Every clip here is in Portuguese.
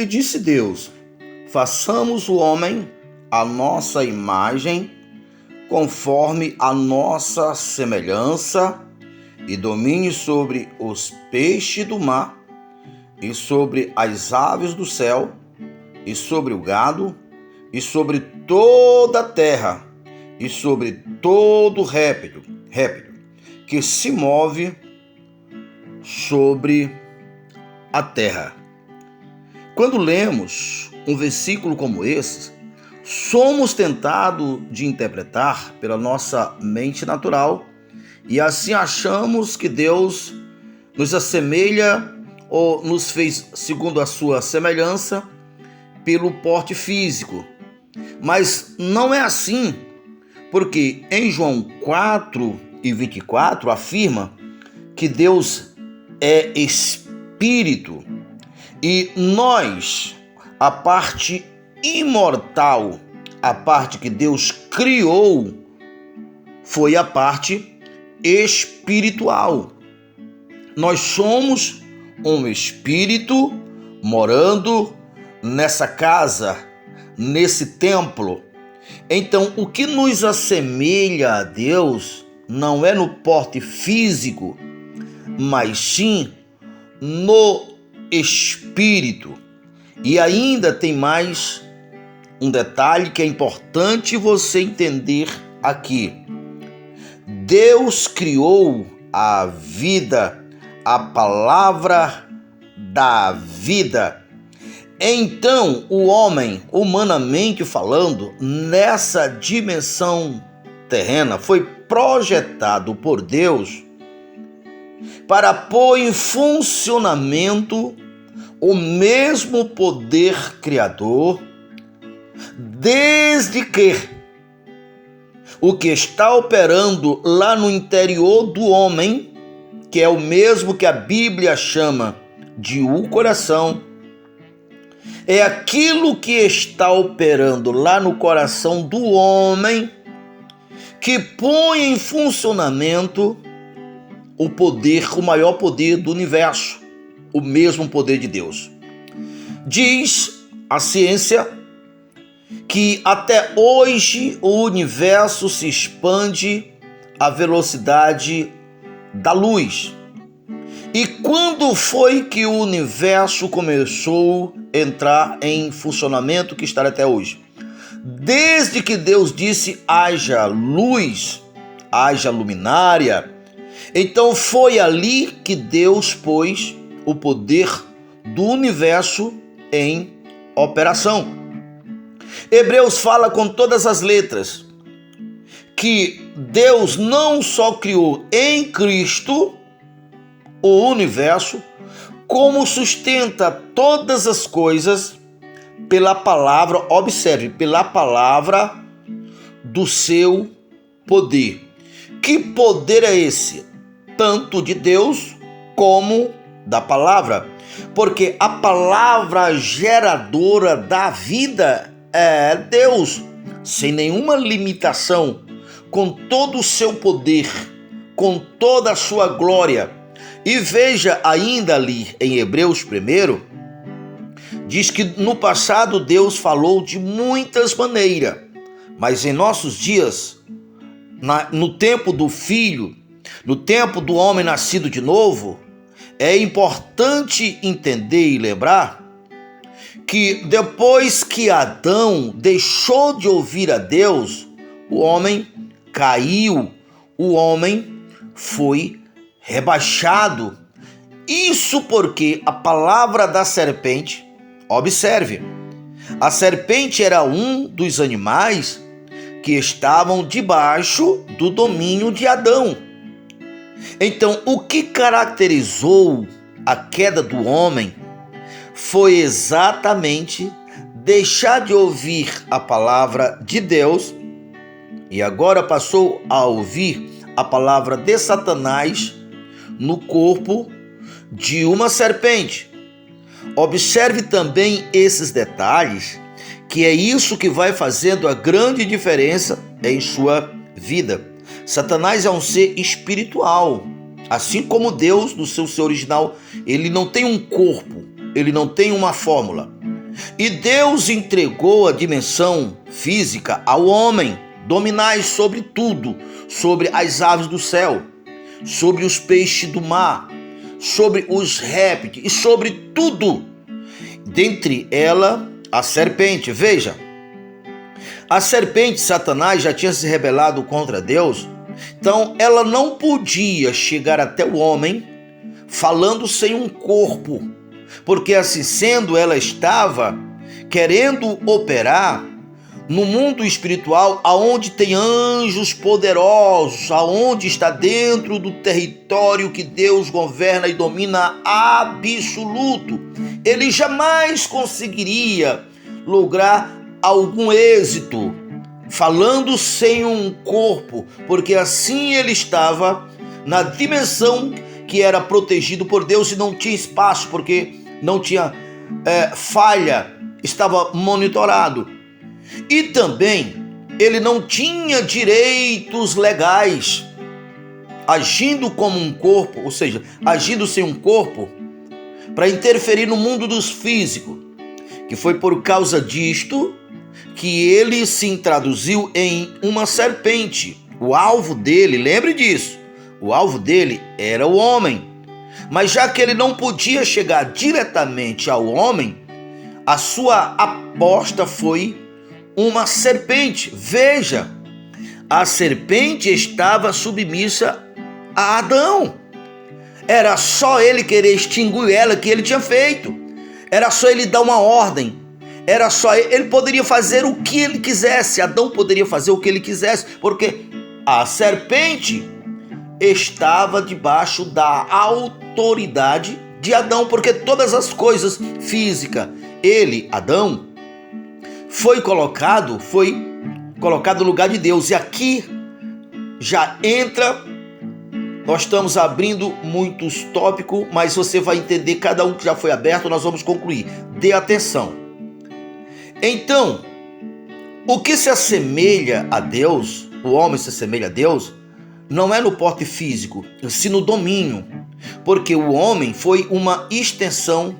E disse Deus: façamos o homem à nossa imagem, conforme a nossa semelhança, e domine sobre os peixes do mar, e sobre as aves do céu, e sobre o gado, e sobre toda a terra, e sobre todo réptil que se move sobre a terra. Quando lemos um versículo como esse, somos tentados de interpretar pela nossa mente natural e assim achamos que Deus nos assemelha ou nos fez segundo a sua semelhança pelo porte físico. Mas não é assim, porque em João 4:24 afirma que Deus é espírito e nós, a parte imortal, a parte que Deus criou, foi a parte espiritual. Nós somos um espírito morando nessa casa, nesse templo. Então, o que nos assemelha a Deus não é no porte físico, mas sim no espírito. E ainda tem mais um detalhe que é importante você entender aqui. Deus criou a vida, a palavra da vida. Então, o homem, humanamente falando, nessa dimensão terrena, foi projetado por Deus para pôr em funcionamento o mesmo poder criador, desde que o que está operando lá no interior do homem, que é o mesmo que a Bíblia chama de o coração, é aquilo que está operando lá no coração do homem que põe em funcionamento o poder, o maior poder do universo, o mesmo poder de Deus. Diz a ciência que até hoje o universo se expande à velocidade da luz. E quando foi que o universo começou a entrar em funcionamento que está até hoje? Desde que Deus disse: haja luz, haja luminária. Então foi ali que Deus pôs o poder do universo em operação. Hebreus fala com todas as letras que Deus não só criou em Cristo o universo, como sustenta todas as coisas pela palavra, observe, pela palavra do seu poder. Que poder é esse? Tanto de Deus como da palavra. Porque a palavra geradora da vida é Deus, sem nenhuma limitação, com todo o seu poder, com toda a sua glória. E veja ainda ali em Hebreus 1, diz que no passado Deus falou de muitas maneiras, mas em nossos dias, no tempo do Filho, no tempo do homem nascido de novo, é importante entender e lembrar que depois que Adão deixou de ouvir a Deus, o homem caiu, o homem foi rebaixado. Isso porque a palavra da serpente, observe, a serpente era um dos animais que estavam debaixo do domínio de Adão. Então, o que caracterizou a queda do homem foi exatamente deixar de ouvir a palavra de Deus e agora passou a ouvir a palavra de Satanás no corpo de uma serpente. Observe também esses detalhes, que é isso que vai fazendo a grande diferença em sua vida. Satanás é um ser espiritual, assim como Deus, no seu ser original, ele não tem um corpo, ele não tem uma fórmula. E Deus entregou a dimensão física ao homem. Dominai sobre tudo, sobre as aves do céu, sobre os peixes do mar, sobre os répteis e sobre tudo. Dentre ela, a serpente. Veja, a serpente, Satanás, já tinha se rebelado contra Deus, então ela não podia chegar até o homem falando sem um corpo, porque assim sendo, ela estava querendo operar no mundo espiritual, aonde tem anjos poderosos, aonde está dentro do território que Deus governa e domina absoluto. Ele jamais conseguiria lograr algum êxito falando sem um corpo, porque assim ele estava na dimensão que era protegido por Deus e não tinha espaço, porque não tinha falha, estava monitorado. E também ele não tinha direitos legais, agindo como um corpo, ou seja, agindo sem um corpo, para interferir no mundo dos físicos, que foi por causa disto que ele se introduziu em uma serpente. O alvo dele, lembre disso, o alvo dele era o homem. Mas já que ele não podia chegar diretamente ao homem, a sua aposta foi uma serpente. Veja, a serpente estava submissa a Adão. Era só ele querer extinguir ela que ele tinha feito. Era só ele dar uma ordem. Era só ele poderia fazer o que ele quisesse. Adão poderia fazer o que ele quisesse, porque a serpente estava debaixo da autoridade de Adão, porque todas as coisas físicas, ele, Adão, foi colocado no lugar de Deus. E aqui já entra, nós estamos abrindo muitos tópicos, mas você vai entender cada um que já foi aberto, nós vamos concluir. Dê atenção. Então, o que se assemelha a Deus, o homem se assemelha a Deus, não é no porte físico, sim no domínio, porque o homem foi uma extensão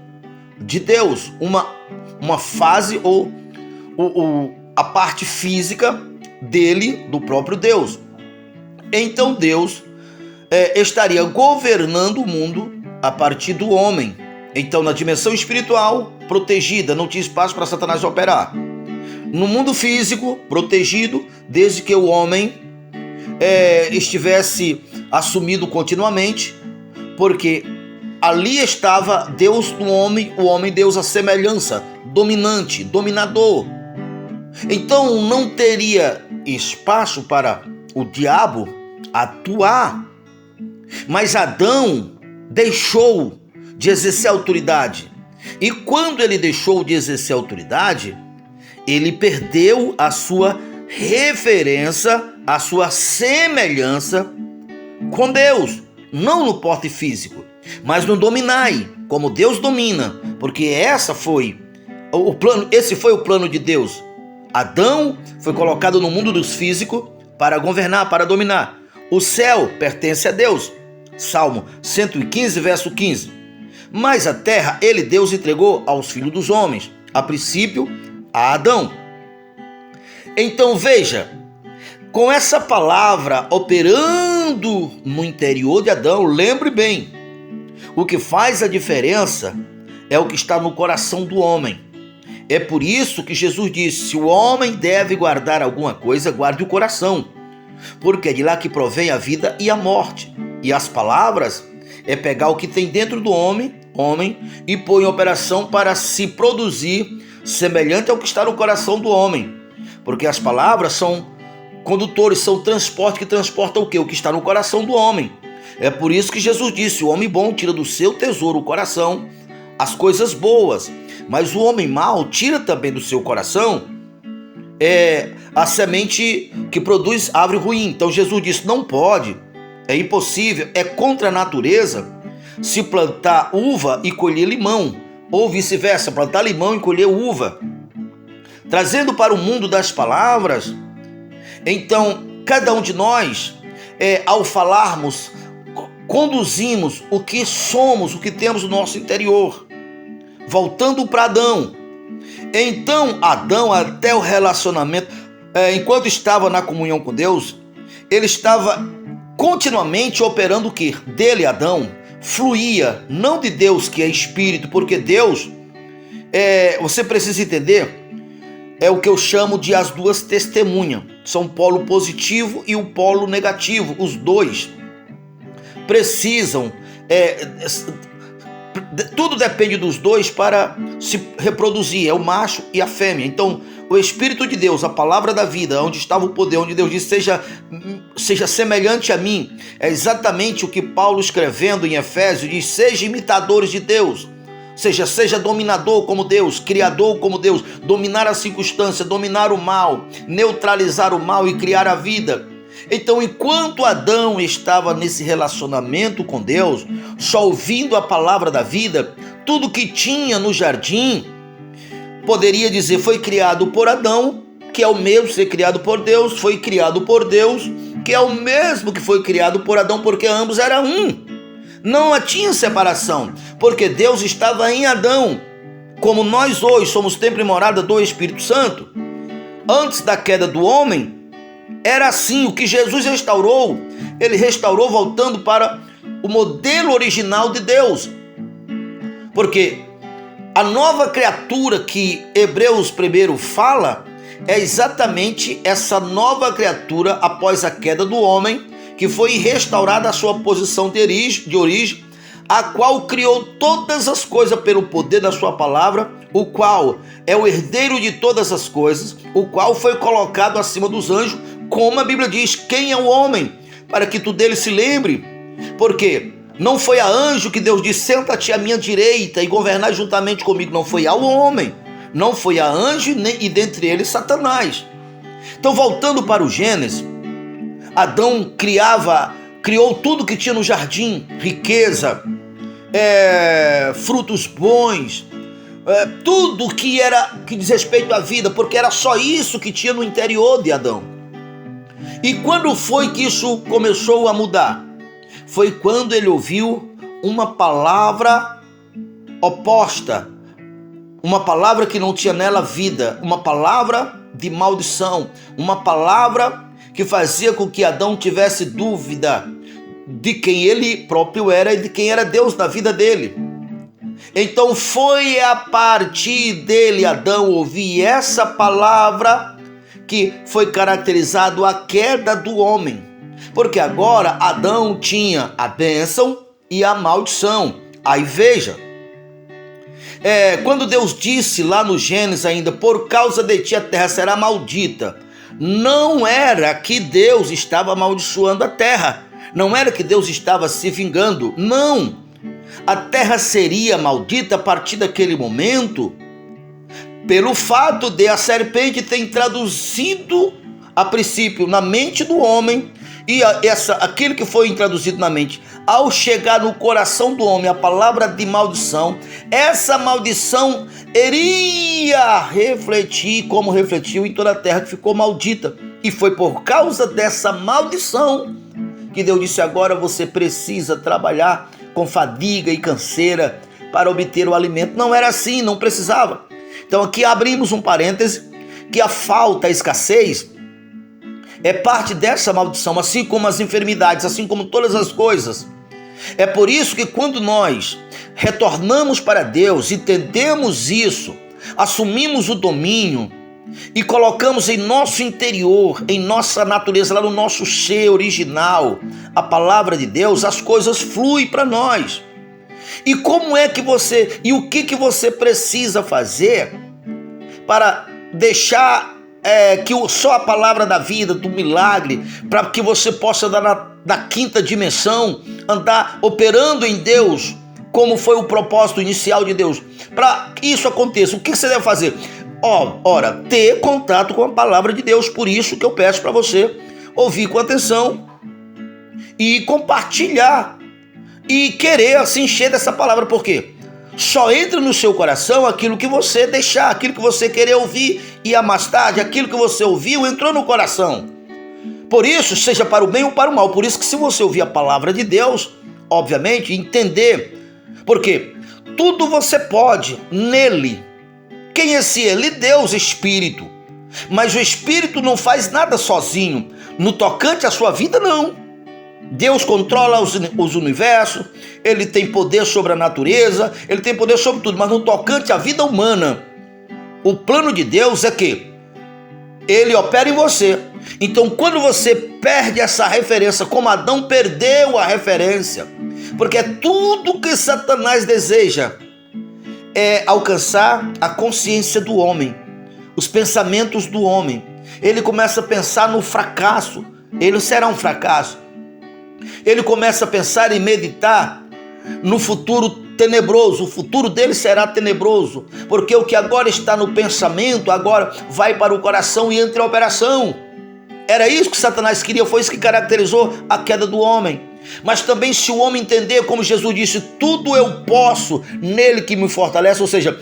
de Deus, uma fase ou a parte física dele, do próprio Deus. Então Deus estaria governando o mundo a partir do homem. Então, na dimensão espiritual, protegida, não tinha espaço para Satanás operar. No mundo físico, protegido, desde que o homem estivesse assumido continuamente, porque ali estava Deus no homem, o homem Deus a semelhança, dominante, dominador. Então não teria espaço para o diabo atuar. Mas Adão deixou de exercer autoridade. E quando ele deixou de exercer autoridade, ele perdeu a sua referência, a sua semelhança com Deus. Não no porte físico, mas no dominai, como Deus domina. Porque esse foi o plano de Deus. Adão foi colocado no mundo dos físicos para governar, para dominar. O céu pertence a Deus. Salmo 115, verso 15. Mas a terra, Deus entregou aos filhos dos homens, a princípio a Adão. Então veja, com essa palavra operando no interior de Adão, lembre bem, o que faz a diferença é o que está no coração do homem. É por isso que Jesus disse: se o homem deve guardar alguma coisa, guarde o coração, porque é de lá que provém a vida e a morte. E as palavras é pegar o que tem dentro do homem e pôr em operação para se produzir semelhante ao que está no coração do homem. Porque as palavras são condutores, são transporte que transporta o quê? O que está no coração do homem. É por isso que Jesus disse: o homem bom tira do seu tesouro, o coração, as coisas boas. Mas o homem mau tira também do seu coração a semente que produz árvore ruim. Então Jesus disse: não pode, é impossível, é contra a natureza se plantar uva e colher limão, ou vice-versa, plantar limão e colher uva. Trazendo para o mundo das palavras, então cada um de nós, ao falarmos, conduzimos o que somos, o que temos no nosso interior. Voltando para Adão, Então Adão, até o relacionamento, enquanto estava na comunhão com Deus, ele estava continuamente operando o que? Dele, Adão, fluía, não de Deus que é espírito, porque Deus, você precisa entender, é o que eu chamo de as duas testemunhas. São o polo positivo e o polo negativo. Os dois precisam, tudo depende dos dois para se reproduzir, é o macho e a fêmea. Então, o Espírito de Deus, a palavra da vida, onde estava o poder, onde Deus disse, seja semelhante a mim, é exatamente o que Paulo, escrevendo em Efésios, diz: seja imitadores de Deus. Seja dominador como Deus, criador como Deus, dominar a circunstância, dominar o mal, neutralizar o mal e criar a vida. Então, enquanto Adão estava nesse relacionamento com Deus, só ouvindo a palavra da vida, tudo que tinha no jardim, poderia dizer, foi criado por Adão, que é o mesmo ser criado por Deus, foi criado por Deus, que é o mesmo que foi criado por Adão, porque ambos eram um. Não tinha separação, porque Deus estava em Adão, como nós hoje somos templo e morada do Espírito Santo. Antes da queda do homem, era assim. O que Jesus restaurou, ele restaurou voltando para o modelo original de Deus. Porque a nova criatura que Hebreus 1 fala é exatamente essa nova criatura após a queda do homem, que foi restaurada a sua posição de origem, a qual criou todas as coisas pelo poder da sua palavra, o qual é o herdeiro de todas as coisas, o qual foi colocado acima dos anjos, como a Bíblia diz, quem é o homem, para que tu dele se lembre? Porque não foi a anjo que Deus disse, senta-te à minha direita e governar juntamente comigo, não foi ao homem, não foi a anjo e dentre eles Satanás. Então, voltando para o Gênesis, Adão criou tudo que tinha no jardim, riqueza, frutos bons, tudo que diz respeito à vida, porque era só isso que tinha no interior de Adão. E quando foi que isso começou a mudar? Foi quando ele ouviu uma palavra oposta, uma palavra que não tinha nela vida, uma palavra de maldição, uma palavra que fazia com que Adão tivesse dúvida de quem ele próprio era e de quem era Deus na vida dele. Então foi a partir dele, Adão, ouvir essa palavra que foi caracterizado a queda do homem. Porque agora Adão tinha a bênção e a maldição. Aí veja, quando Deus disse lá no Gênesis ainda, por causa de ti a terra será maldita, não era que Deus estava amaldiçoando a terra, não era que Deus estava se vingando, não. A terra seria maldita a partir daquele momento, pelo fato de a serpente ter introduzido a princípio na mente do homem, e aquilo que foi introduzido na mente, ao chegar no coração do homem a palavra de maldição, essa maldição iria refletir como refletiu em toda a terra que ficou maldita. E foi por causa dessa maldição que Deus disse, agora você precisa trabalhar com fadiga e canseira para obter o alimento. Não era assim, não precisava. Então aqui abrimos um parêntese, que a falta, a escassez, é parte dessa maldição, assim como as enfermidades, assim como todas as coisas. É por isso que quando nós retornamos para Deus, entendemos isso, assumimos o domínio e colocamos em nosso interior, em nossa natureza, lá no nosso ser original, a palavra de Deus, as coisas fluem para nós. E como é que e o que você precisa fazer para deixar que só a palavra da vida, do milagre, para que você possa andar na quinta dimensão, andar operando em Deus, como foi o propósito inicial de Deus. Para que isso aconteça, o que você deve fazer? Ora, ter contato com a palavra de Deus. Por isso que eu peço para você ouvir com atenção e compartilhar e querer se encher dessa palavra. Por quê? Só entra no seu coração aquilo que você deixar, aquilo que você querer ouvir, e a mais tarde aquilo que você ouviu entrou no coração. Por isso, seja para o bem ou para o mal. Por isso que se você ouvir a palavra de Deus, obviamente, entender, porque tudo você pode nele, Quem é esse ele? Deus, Espírito. Mas o Espírito não faz nada sozinho. No tocante à sua vida, não. Deus controla os universos, ele tem poder sobre a natureza, ele tem poder sobre tudo, mas no tocante à vida humana, o plano de Deus é que ele opera em você. Então, quando você perde essa referência, como Adão perdeu a referência, porque é tudo que Satanás deseja é alcançar a consciência do homem, os pensamentos do homem. Ele começa a pensar no fracasso, ele será um fracasso. Ele começa a pensar e meditar no futuro tenebroso, o futuro dele será tenebroso, porque o que agora está no pensamento, agora vai para o coração e entra em operação. Era isso que Satanás queria, foi isso que caracterizou a queda do homem. Mas também, se o homem entender, como Jesus disse, tudo eu posso nele que me fortalece, ou seja,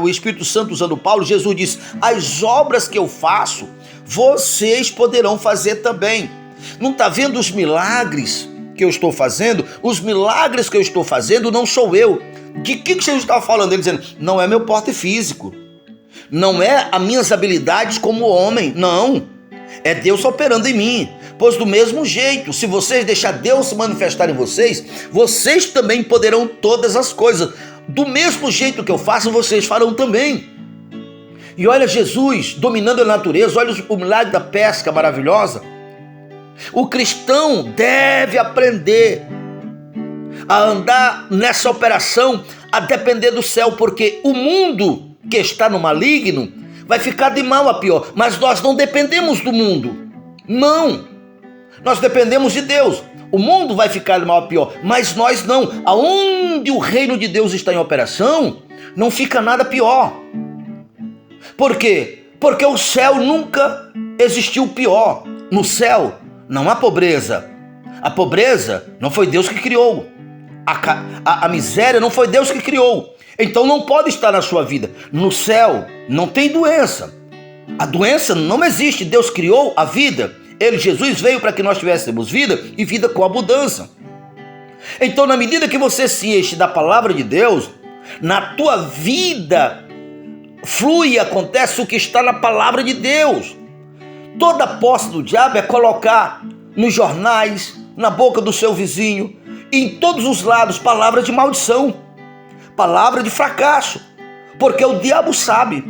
o Espírito Santo usando Paulo, Jesus disse, as obras que eu faço, vocês poderão fazer também. Não está vendo os milagres que eu estou fazendo? Os milagres que eu estou fazendo não sou eu. De que Jesus estava falando? Ele dizendo, não é meu porte físico, não é as minhas habilidades como homem, não. É Deus operando em mim. Pois do mesmo jeito, se vocês deixar Deus se manifestar em vocês, vocês também poderão todas as coisas. Do mesmo jeito que eu faço, vocês farão também. E olha Jesus dominando a natureza, olha o milagre da pesca maravilhosa. O cristão deve aprender a andar nessa operação, a depender do céu, porque o mundo que está no maligno vai ficar de mal a pior, mas nós não dependemos do mundo, não, nós dependemos de Deus. O mundo vai ficar de mal a pior, mas nós não. Aonde o reino de Deus está em operação, não fica nada pior. Por quê? Porque o céu nunca existiu pior. No céu não há pobreza. A pobreza não foi Deus que criou. A miséria não foi Deus que criou. Então não pode estar na sua vida. No céu não tem doença. A doença não existe. Deus criou a vida. Ele, Jesus, veio para que nós tivéssemos vida e vida com abundância. Então, na medida que você se enche da palavra de Deus, na tua vida flui e acontece o que está na palavra de Deus. Toda posse do diabo é colocar nos jornais, na boca do seu vizinho, em todos os lados, palavras de maldição, palavra de fracasso, porque o diabo sabe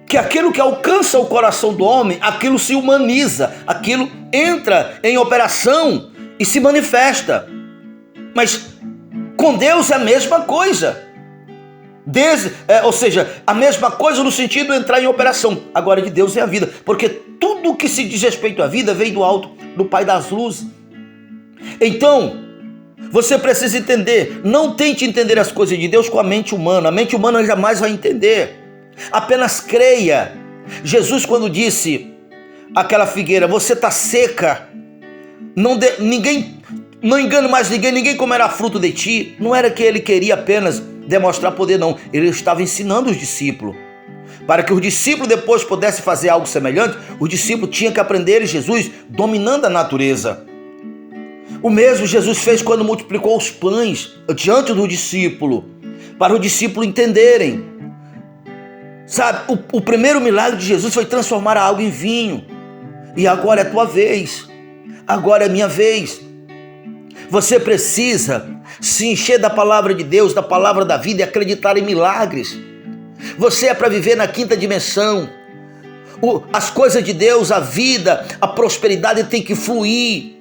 que aquilo que alcança o coração do homem, aquilo se humaniza, aquilo entra em operação e se manifesta. Mas com Deus é a mesma coisa. Ou seja, a mesma coisa no sentido de entrar em operação. Agora de Deus é a vida, porque tudo que se diz respeito à vida vem do alto, do Pai das luzes. Então, você precisa entender, não tente entender as coisas de Deus com a mente humana jamais vai entender. Apenas creia. Jesus, quando disse àquela figueira, você está seca, não engane mais ninguém comerá fruto de ti, não era que ele queria apenas demonstrar poder, não. Ele estava ensinando os discípulos. Para que os discípulos depois pudessem fazer algo semelhante, os discípulos tinham que aprender Jesus dominando a natureza. O mesmo Jesus fez quando multiplicou os pães diante do discípulo, para os discípulos entenderem. Sabe, o primeiro milagre de Jesus foi transformar a água em vinho. E agora é tua vez. Agora é minha vez. Você precisa se encher da palavra de Deus, da palavra da vida e acreditar em milagres. Você é para viver na quinta dimensão. As coisas de Deus, a vida, a prosperidade tem que fluir.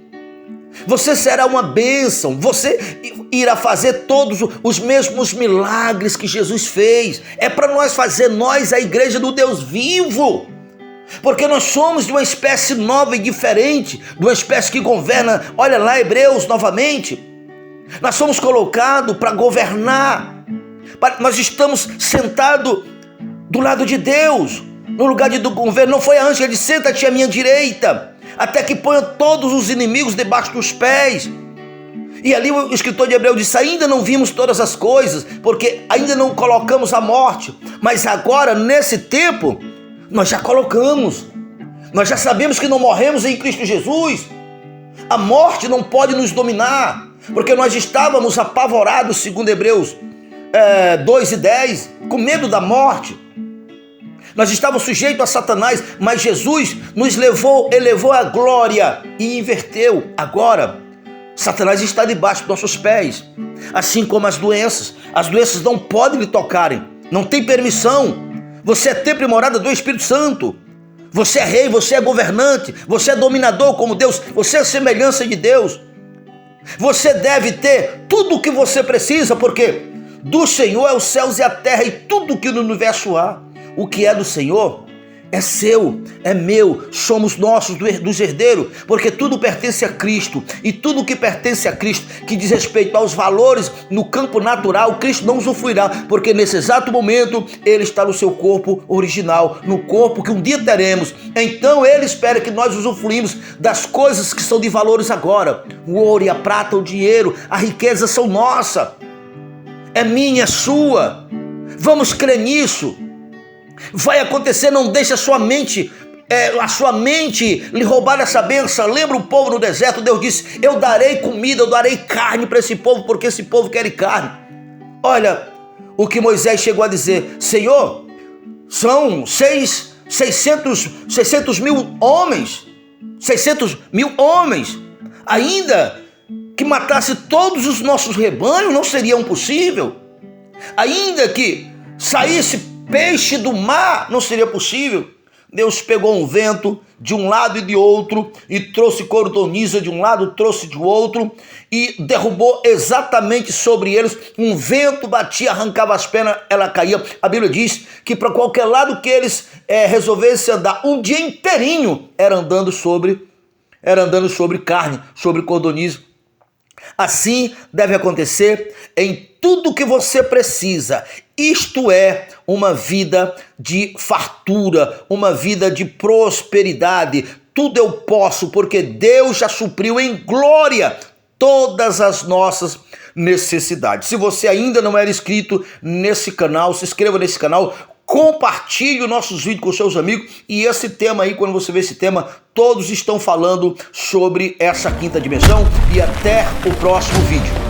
Você será uma bênção. Você irá fazer todos os mesmos milagres que Jesus fez. É para nós fazer, nós, a igreja do Deus vivo. Porque nós somos de uma espécie nova e diferente, de uma espécie que governa. Olha lá, Hebreus novamente. Nós somos colocados para governar. Nós estamos sentados do lado de Deus, no lugar do governo. Não foi antes que ele disse, senta-te à minha direita, até que ponha todos os inimigos debaixo dos pés. E ali o escritor de Hebreus disse, ainda não vimos todas as coisas, porque ainda não colocamos a morte. Mas agora, nesse tempo, nós já colocamos. Nós já sabemos que não morremos em Cristo Jesus. A morte não pode nos dominar, porque nós estávamos apavorados, segundo Hebreus 2:10. com medo da morte. Nós estávamos sujeitos a Satanás, mas Jesus nos elevou à glória e inverteu. Agora, Satanás está debaixo dos nossos pés, assim como as doenças. As doenças não podem lhe tocarem, não tem permissão. Você é templo e morada do Espírito Santo. Você é rei, você é governante, você é dominador como Deus, você é semelhança de Deus. Você deve ter tudo o que você precisa, porque do Senhor é os céus e a terra e tudo o que no universo há. O que é do Senhor é seu, é meu, somos nossos, dos herdeiros, porque tudo pertence a Cristo, e tudo que pertence a Cristo, que diz respeito aos valores no campo natural, Cristo não usufruirá, porque nesse exato momento Ele está no seu corpo original, no corpo que um dia teremos. Então Ele espera que nós usufruímos das coisas que são de valores agora. O ouro e a prata, o dinheiro, a riqueza são nossa, é minha, é sua. Vamos crer nisso. Vai acontecer, não deixe a sua mente lhe roubar essa bênção. Lembra o povo no deserto? Deus disse: eu darei comida, eu darei carne para esse povo, porque esse povo quer carne. Olha o que Moisés chegou a dizer: Senhor, são 600 mil homens, 600 mil homens, ainda que matasse todos os nossos rebanhos, não seria possível. Ainda que saísse peixe do mar, não seria possível. Deus pegou um vento de um lado e de outro e trouxe cordoniza de um lado, trouxe de outro e derrubou exatamente sobre eles. Um vento batia, arrancava as pernas, ela caía. A Bíblia diz que para qualquer lado que eles resolvessem andar, um dia inteirinho era andando sobre carne, sobre cordoniza. Assim deve acontecer em tudo que você precisa. Isto é uma vida de fartura, uma vida de prosperidade. Tudo eu posso, porque Deus já supriu em glória todas as nossas necessidades. Se você ainda não era inscrito nesse canal, se inscreva nesse canal, compartilhe os nossos vídeos com seus amigos. E esse tema aí, quando você vê esse tema, todos estão falando sobre essa quinta dimensão. E até o próximo vídeo.